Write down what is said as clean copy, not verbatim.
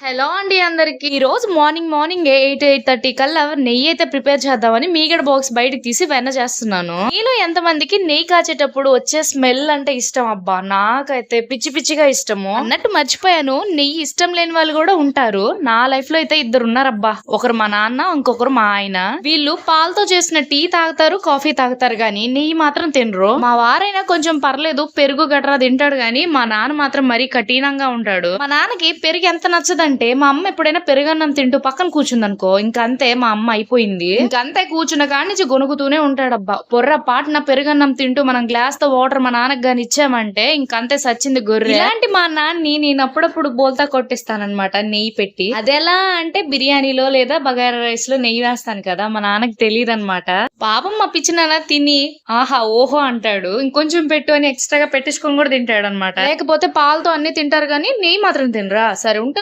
Hello అండి అందరికి. ఈ రోజు మార్నింగ్ 8:30 కల్లా నెయ్యి అయితే ప్రిపేర్ చేద్దామని మీగడ బాక్స్ బయటకు తీసి వెన్న చేస్తున్నాను. మీలో ఎంత మందికి నెయ్యి కాచేటప్పుడు వచ్చే స్మెల్ అంటే ఇష్టం? అబ్బా నాకైతే పిచ్చి పిచ్చిగా ఇష్టము. అన్నట్టు మర్చిపోయాను, నెయ్యి ఇష్టం లేని వాళ్ళు కూడా ఉంటారు. నా లైఫ్ లో అయితే ఇద్దరు ఉన్నారబ్బా. ఒకరు మా నాన్న, ఇంకొకరు మా ఆయన. వీళ్ళు పాలతో చేసిన టీ తాగుతారు, కాఫీ తాగుతారు, గానీ నెయ్యి మాత్రం తినరు. మా వారైనా కొంచెం పర్లేదు, పెరుగు గట్రా తింటాడు, గానీ మా నాన్న మాత్రం మరీ కఠినంగా ఉంటాడు. మా నాన్నకి పెరుగు ఎంత నచ్చదు అంటే, మా అమ్మ ఎప్పుడైనా పెరుగన్నం తింటూ పక్కన కూర్చుందనుకో, ఇంకంతే మా అమ్మ అయిపోయింది. ఇంకంతే, కూర్చున్న కాడి నుంచి గొనుగుతూనే ఉంటాడబ్బా. పొర్రపాటున పెరుగన్నం తింటూ మనం గ్లాస్ తో వాటర్ మా నాన్నకి గాని ఇచ్చామంటే ఇంకంతే, సచ్చింది గొర్రె. ఇలాంటి మా నాన్ని నేను అప్పుడప్పుడు బోల్తా కొట్టిస్తానన్నమాట నెయ్యి పెట్టి. అదెలా అంటే, బిర్యానీలో లేదా బగారా రైస్ లో నెయ్యి వేస్తాను కదా, మా నాన్నకి తెలియదు అనమాట. పాపం మా పిచ్చి నాన్న తిని ఆహా ఓహో అంటాడు. ఇంకొంచెం పెట్టు అని ఎక్స్ట్రాగా పెట్టించుకొని కూడా తింటాడు అనమాట. లేకపోతే పాలతో అన్ని తింటారు, గానీ నెయ్యి మాత్రం తినరా. సరే ఉంటా.